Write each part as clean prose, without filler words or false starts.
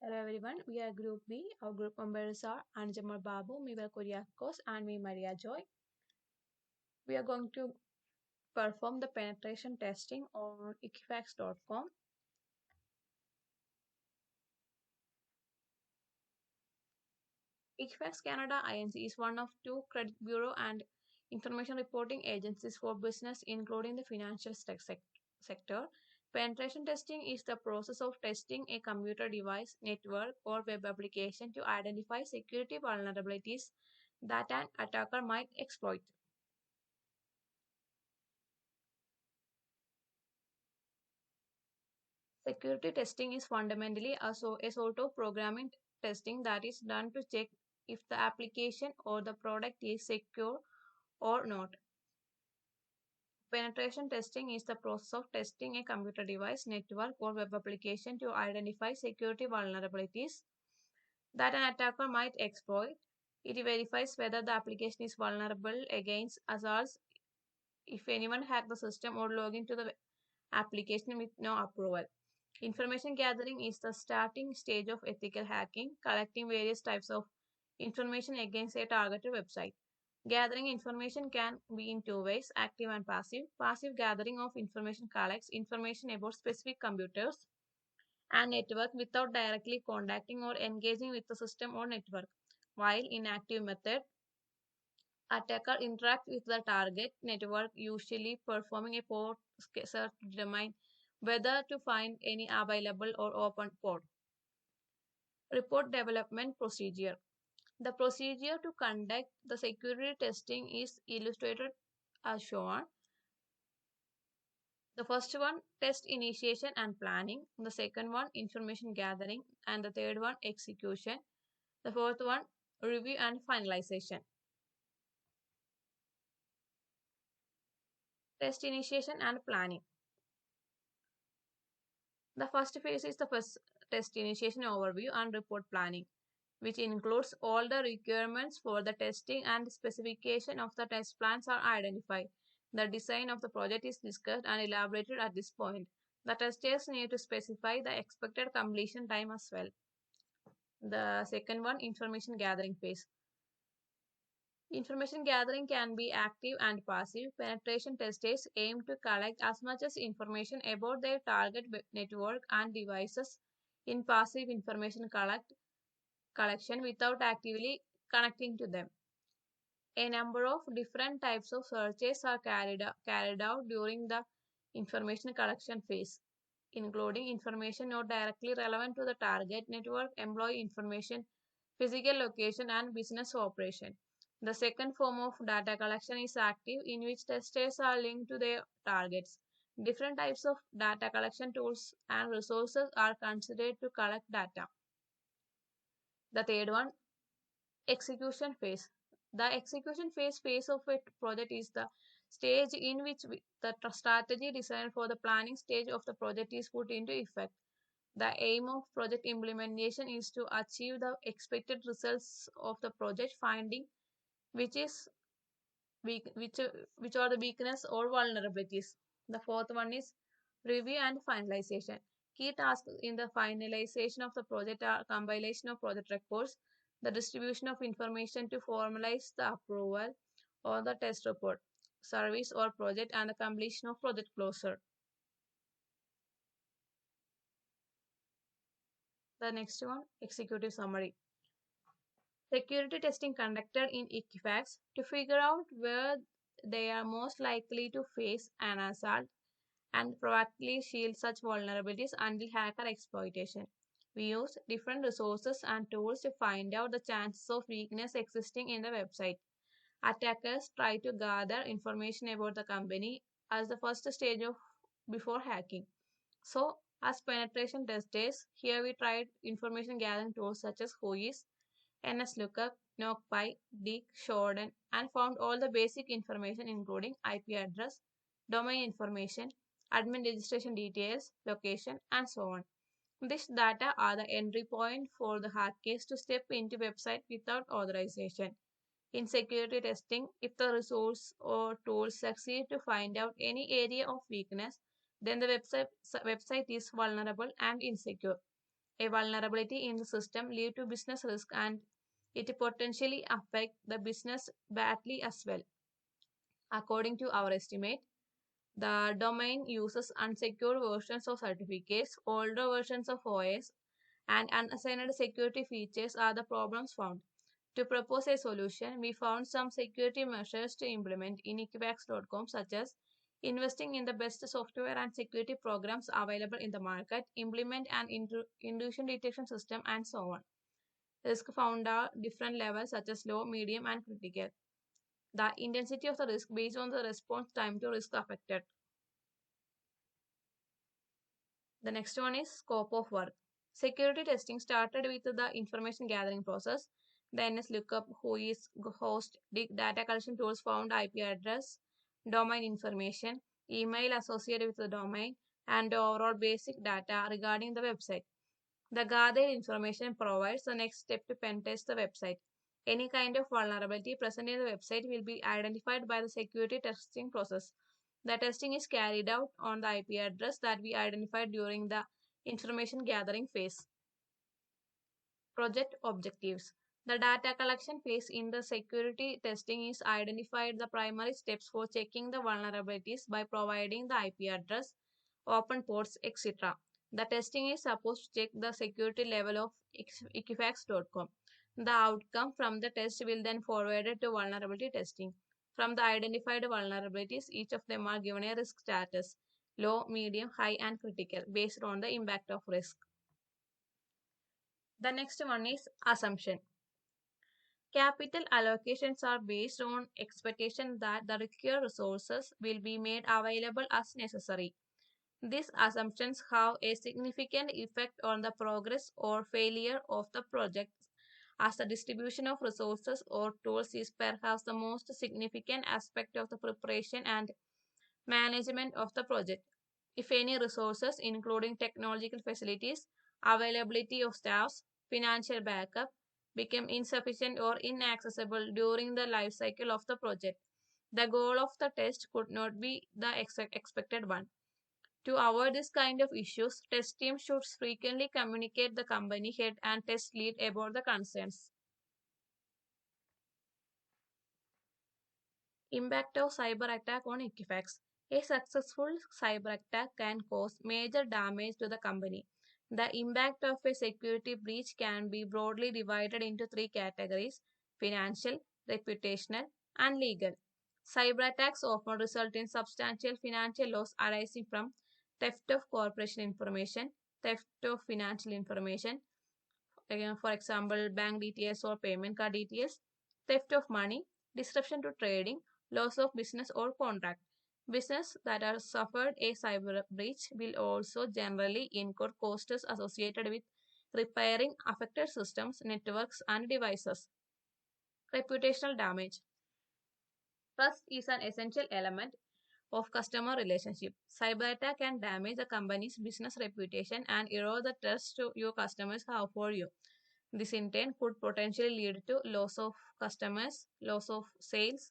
Hello everyone, we are Group B. Our group members are Anjamal Babu, Mival Kuriakos, and me, Maria Joy. We are going to perform the penetration testing on Equifax.com. Equifax Canada Inc. is one of two credit bureau and information reporting agencies for business, including the financial sector. Penetration testing is the process of testing a computer device, network, or web application to identify security vulnerabilities that an attacker might exploit. Security testing is fundamentally a sort of programming testing that is done to check if the application or the product is secure or not. Penetration testing is the process of testing a computer device, network, or web application to identify security vulnerabilities that an attacker might exploit. It verifies whether the application is vulnerable against assaults if anyone hacked the system or log into the application with no approval. Information gathering is the starting stage of ethical hacking, collecting various types of information against a targeted website. Gathering information can be in two ways, active and passive. Passive gathering of information collects information about specific computers and network without directly contacting or engaging with the system or network. While inactive method, attacker interacts with the target network, usually performing a port search to determine whether to find any available or open port. Report development procedure. The procedure to conduct the security testing is illustrated as shown. The first one, test initiation and planning. The second one, information gathering. And the third one, execution. The fourth one, review and finalization. Test initiation and planning. The first phase is the first test initiation overview and report planning, which includes all the requirements for the testing and specification of the test plans are identified. The design of the project is discussed and elaborated at this point. The testers need to specify the expected completion time as well. The second one, information gathering phase. Information gathering can be active and passive. Penetration testers aim to collect as much as information about their target network and devices in passive information collection without actively connecting to them. A number of different types of searches are carried out during the information collection phase, including information not directly relevant to the target network, employee information, physical location, and business operation. The second form of data collection is active, in which testers are linked to their targets. Different types of data collection tools and resources are considered to collect data. The third one, execution phase. The execution phase of a project is the stage in which the strategy designed for the planning stage of the project is put into effect. The aim of project implementation is to achieve the expected results of the project, finding which is which are the weakness or vulnerabilities. The fourth one is review and finalization. Key tasks in the finalization of the project are compilation of project records, the distribution of information to formalize the approval or the test report, service or project, and the completion of project closure. The next one, executive summary. Security testing conducted in Equifax to figure out where they are most likely to face an assault and proactively shield such vulnerabilities until hacker exploitation. We use different resources and tools to find out the chances of weakness existing in the website. Attackers try to gather information about the company as the first stage of before hacking. So, as penetration testers, here we tried information gathering tools such as Whois, NSLOOKUP, NOCPI, Dig, Shodan, and found all the basic information including IP address, domain information, admin registration details, location, and so on. This data are the entry point for the hackers to step into website without authorization. In security testing, if the resource or tool succeed to find out any area of weakness, then the website is vulnerable and insecure. A vulnerability in the system lead to business risk and it potentially affect the business badly as well. According to our estimate, the domain uses unsecured versions of certificates, older versions of OS, and unassigned security features are the problems found. To propose a solution, we found some security measures to implement in Equifax.com, such as investing in the best software and security programs available in the market, implement an intrusion detection system, and so on. Risk found are different levels such as low, medium, and critical. The intensity of the risk based on the response time to risk affected. The next one is scope of work. Security testing started with the information gathering process. Then is lookup who is host, data collection tools found IP address, domain information, email associated with the domain, and overall basic data regarding the website. The gathered information provides the next step to pen test the website. Any kind of vulnerability present in the website will be identified by the security testing process. The testing is carried out on the IP address that we identified during the information gathering phase. Project objectives. The data collection phase in the security testing is identified the primary steps for checking the vulnerabilities by providing the IP address, open ports, etc. The testing is supposed to check the security level of Equifax.com. The outcome from the test will then forwarded to vulnerability testing. From the identified vulnerabilities, each of them are given a risk status, low, medium, high, and critical, based on the impact of risk. The next one is assumption. Capital allocations are based on expectation that the required resources will be made available as necessary. These assumptions have a significant effect on the progress or failure of the project, as the distribution of resources or tools is perhaps the most significant aspect of the preparation and management of the project. If any resources, including technological facilities, availability of staffs, financial backup, become insufficient or inaccessible during the life cycle of the project, the goal of the test could not be the expected one. To avoid this kind of issues, test teams should frequently communicate the company head and test lead about the concerns. Impact of cyber attack on Equifax. A successful cyber attack can cause major damage to the company. The impact of a security breach can be broadly divided into three categories: financial, reputational, and legal. Cyber attacks often result in substantial financial loss arising from theft of corporation information, theft of financial information, again, for example, bank details or payment card details, theft of money, disruption to trading, loss of business or contract. Business that have suffered a cyber breach will also generally incur costs associated with repairing affected systems, networks, and devices. Reputational damage. Trust is an essential element of customer relationship. Cyber attack can damage the company's business reputation and erode the trust your customers have for you. This in turn could potentially lead to loss of customers, loss of sales,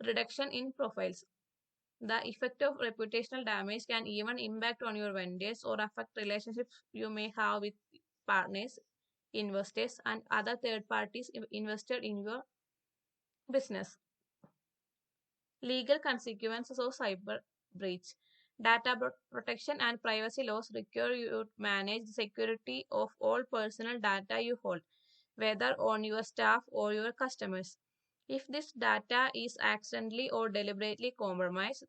reduction in profiles. The effect of reputational damage can even impact on your vendors or affect relationships you may have with partners, investors, and other third parties invested in your business. Legal consequences of cyber breach. Data protection and privacy laws require you to manage the security of all personal data you hold, whether on your staff or your customers. If this data is accidentally or deliberately compromised,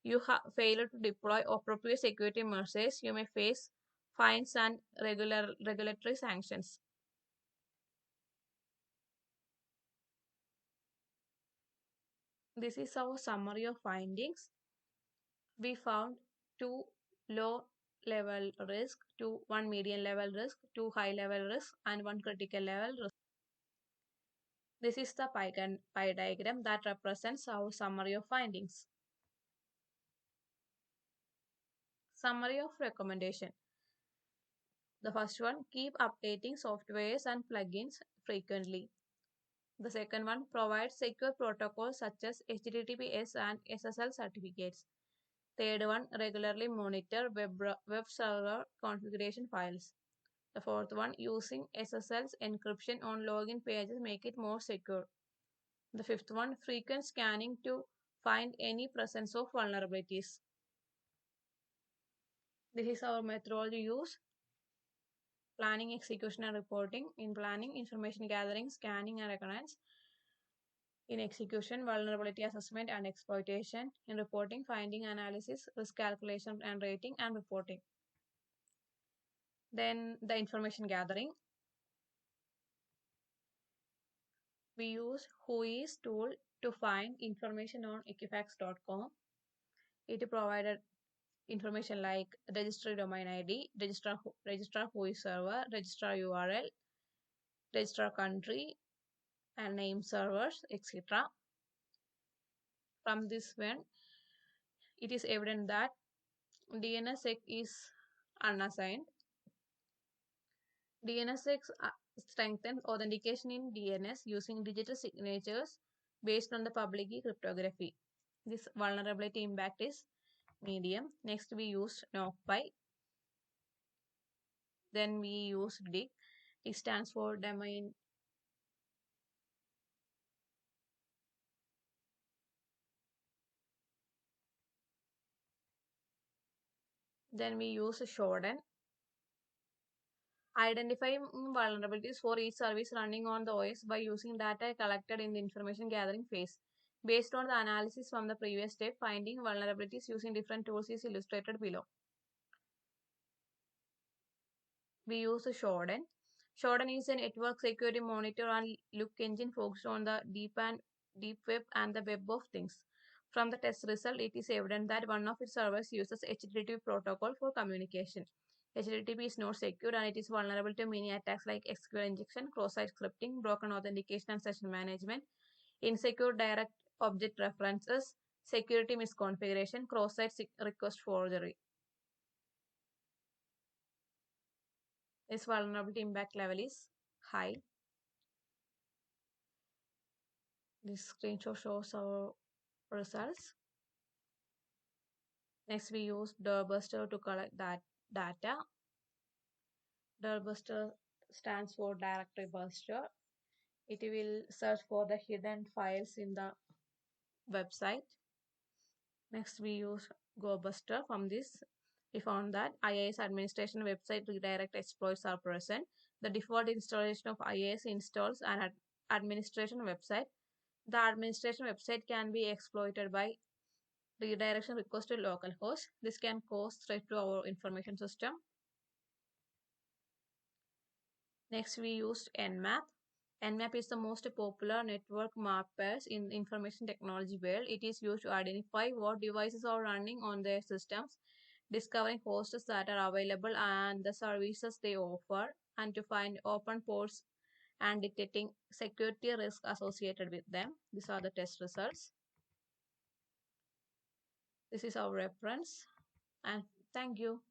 you fail to deploy appropriate security measures, you may face fines and regulatory sanctions. This is our summary of findings. We found two low level risk, one medium level risk, two high level risk, and one critical level risk. This is the pie diagram that represents our summary of findings. Summary of recommendation. The first one, keep updating softwares and plugins frequently. The second one, provide secure protocols such as HTTPS and SSL certificates. Third one, regularly monitor web server configuration files. The fourth one, using SSL's encryption on login pages make it more secure. The fifth one, frequent scanning to find any presence of vulnerabilities. This is our methodology use. Planning, execution, and reporting. In planning, information gathering, scanning, and recognize. In execution, vulnerability assessment and exploitation. In reporting, finding, analysis, risk calculation and rating, and reporting. Then the information gathering. We use Whois tool to find information on Equifax.com. It provided information like registry domain ID, registrar Whois server, registrar URL, registrar country, and name servers, etc. From this one, it is evident that DNSSEC is unassigned. DNSSEC strengthens authentication in DNS using digital signatures based on the public key cryptography. This vulnerability impact is medium. Next, we use NOCPy. Then we use DIG. It stands for domain. Then we use Shodan. Identify vulnerabilities for each service running on the OS by using data collected in the information gathering phase. Based on the analysis from the previous step, finding vulnerabilities using different tools is illustrated below. We use Shodan. Shodan is a network security monitor and look engine focused on the deep web and the web of things. From the test result, it is evident that one of its servers uses HTTP protocol for communication. HTTP is not secure and it is vulnerable to many attacks like SQL injection, cross-site scripting, broken authentication and session management, insecure direct object references, security misconfiguration, cross-site request forgery. This vulnerability impact level is high. This screenshot shows our results. Next, we use Dirtbuster to collect that data. Dirtbuster stands for Directory Buster. It will search for the hidden files in the website. Next, we use GoBuster. From this, we found that IIS administration website redirect exploits are present. The default installation of IIS installs an administration website. The administration website can be exploited by redirection request to localhost. This can cause threat to our information system. Next, we used Nmap. Nmap is the most popular network mappers in information technology world. It is used to identify what devices are running on their systems, discovering hosts that are available and the services they offer, and to find open ports and detecting security risk associated with them. These are the test results. This is our reference, and thank you.